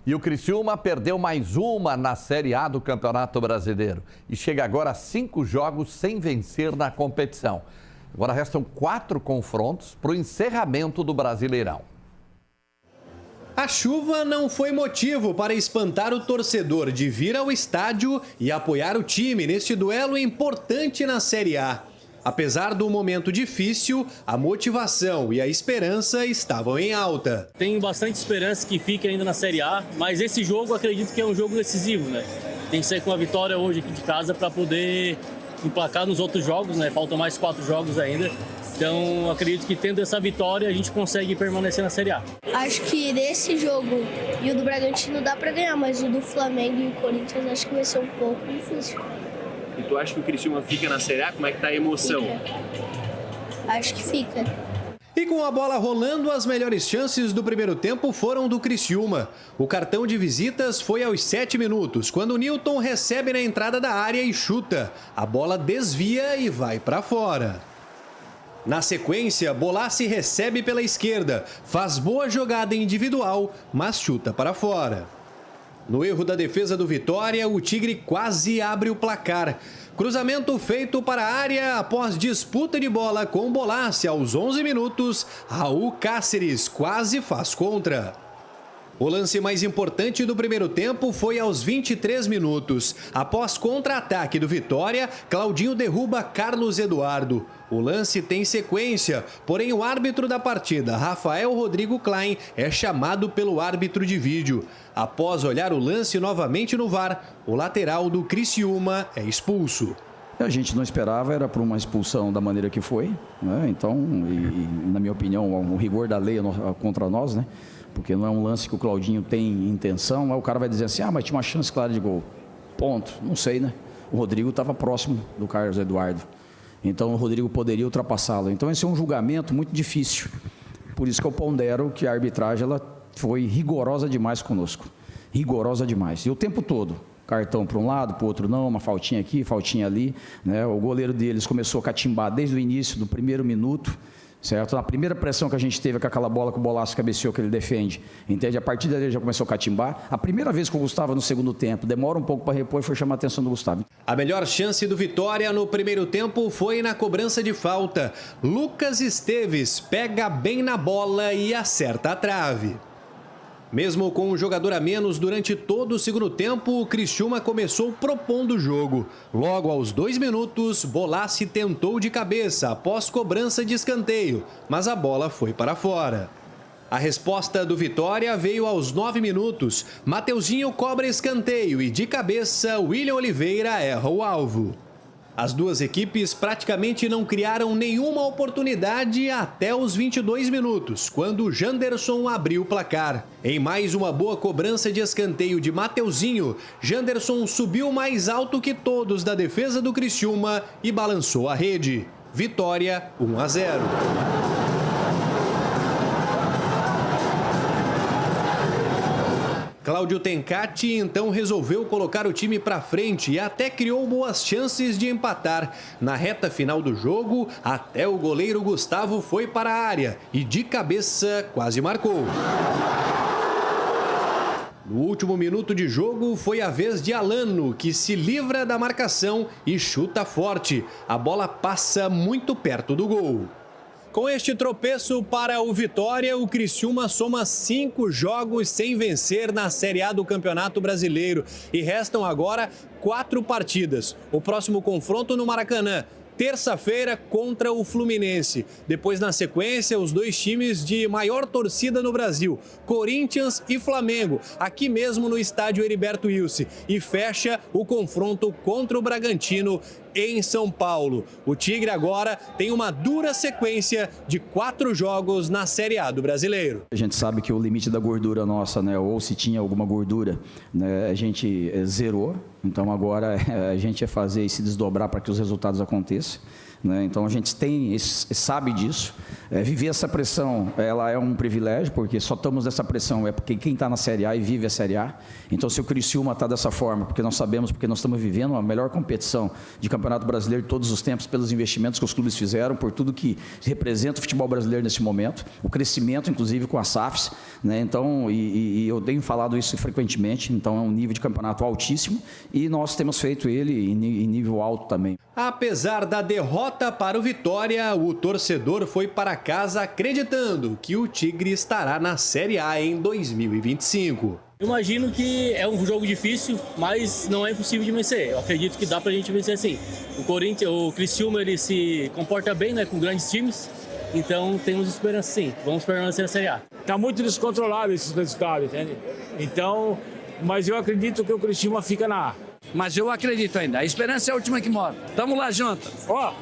E o Criciúma perdeu mais uma na Série A do Campeonato Brasileiro e chega agora a 5 jogos sem vencer na competição. Agora restam 4 confrontos para o encerramento do Brasileirão. A chuva não foi motivo para espantar o torcedor de vir ao estádio e apoiar o time neste duelo importante na Série A. Apesar do momento difícil, a motivação e a esperança estavam em alta. Tenho bastante esperança que fique ainda na Série A, mas esse jogo eu acredito que é um jogo decisivo, né? Tem que ser com a vitória hoje aqui de casa para poder emplacar nos outros jogos, né? Faltam mais 4 jogos ainda. Então, acredito que tendo essa vitória, a gente consegue permanecer na Série A. Acho que desse jogo e o do Bragantino dá para ganhar, mas o do Flamengo e o Corinthians acho que vai ser um pouco difícil. E tu acha que o Criciúma fica na Série A? Como é que tá a emoção? Fica. Acho que fica. E com a bola rolando, as melhores chances do primeiro tempo foram do Criciúma. O cartão de visitas foi aos 7 minutos, quando o Newton recebe na entrada da área e chuta. A bola desvia e vai para fora. Na sequência, Bolassi recebe pela esquerda, faz boa jogada individual, mas chuta para fora. No erro da defesa do Vitória, o Tigre quase abre o placar. Cruzamento feito para a área após disputa de bola com Bolassi aos 11 minutos, Raul Cáceres quase faz contra. O lance mais importante do primeiro tempo foi aos 23 minutos. Após contra-ataque do Vitória, Claudinho derruba Carlos Eduardo. O lance tem sequência, porém o árbitro da partida, Rafael Rodrigo Klein, é chamado pelo árbitro de vídeo. Após olhar o lance novamente no VAR, o lateral do Criciúma é expulso. A gente não esperava, era por uma expulsão da maneira que foi, né? Então, na minha opinião, o rigor da lei contra nós, né? Porque não é um lance que o Claudinho tem intenção, aí o cara vai dizer assim, mas tinha uma chance clara de gol. Ponto, não sei, né? O Rodrigo estava próximo do Carlos Eduardo, então o Rodrigo poderia ultrapassá-lo. Então esse é um julgamento muito difícil, por isso que eu pondero que a arbitragem ela foi rigorosa demais conosco, rigorosa demais, e o tempo todo. Cartão para um lado, para o outro não, uma faltinha aqui, faltinha ali, né? O goleiro deles começou a catimbar desde o início do primeiro minuto, certo? Na primeira pressão que a gente teve com aquela bola que o Bolassi cabeceou, que ele defende, entende? A partir dali já começou a catimbar. A primeira vez que o Gustavo no segundo tempo, demora um pouco para repor e foi chamar a atenção do Gustavo. A melhor chance do Vitória no primeiro tempo foi na cobrança de falta. Lucas Esteves pega bem na bola e acerta a trave. Mesmo com um jogador a menos durante todo o segundo tempo, o Criciúma começou propondo o jogo. Logo aos 2 minutos, Bolassi tentou de cabeça após cobrança de escanteio, mas a bola foi para fora. A resposta do Vitória veio aos 9 minutos. Mateuzinho cobra escanteio e de cabeça, William Oliveira erra o alvo. As duas equipes praticamente não criaram nenhuma oportunidade até os 22 minutos, quando Janderson abriu o placar. Em mais uma boa cobrança de escanteio de Mateuzinho, Janderson subiu mais alto que todos da defesa do Criciúma e balançou a rede. Vitória 1-0. Cláudio Tencati então resolveu colocar o time para frente e até criou boas chances de empatar. Na reta final do jogo, até o goleiro Gustavo foi para a área e de cabeça quase marcou. No último minuto de jogo, foi a vez de Alano, que se livra da marcação e chuta forte. A bola passa muito perto do gol. Com este tropeço para o Vitória, o Criciúma soma 5 jogos sem vencer na Série A do Campeonato Brasileiro. E restam agora 4 partidas. O próximo confronto no Maracanã, terça-feira contra o Fluminense. Depois, na sequência, os 2 times de maior torcida no Brasil, Corinthians e Flamengo, aqui mesmo no estádio Heriberto Wilson. E fecha o confronto contra o Bragantino em São Paulo. O Tigre agora tem uma dura sequência de 4 jogos na Série A do Brasileiro. A gente sabe que o limite da gordura nossa, né, ou se tinha alguma gordura, né, a gente zerou. Então agora a gente é fazer e se desdobrar para que os resultados aconteçam. né? Então a gente sabe disso. Viver essa pressão, ela é um privilégio, porque só estamos nessa pressão, porque quem está na Série A e vive a Série A. Então, se o Criciúma está dessa forma, porque nós sabemos, porque nós estamos vivendo a melhor competição de Campeonato Brasileiro de todos os tempos, pelos investimentos que os clubes fizeram, por tudo que representa o futebol brasileiro nesse momento, o crescimento, inclusive, com as SAFs, né? Então, e eu tenho falado isso frequentemente, então é um nível de campeonato altíssimo e nós temos feito ele em nível alto também. Apesar da derrota para o Vitória, o torcedor foi para casa acreditando que o Tigre estará na Série A em 2025. Eu imagino que é um jogo difícil, mas não é impossível de vencer. Eu acredito que dá pra gente vencer sim. O Criciúma, ele se comporta bem, né, com grandes times, então temos esperança sim. Vamos permanecer na Série A. Está muito descontrolado esses resultados, entende? Então, mas eu acredito que o Criciúma fica na A. Mas eu acredito ainda. A esperança é a última que morre. Tamo lá junto. Ó!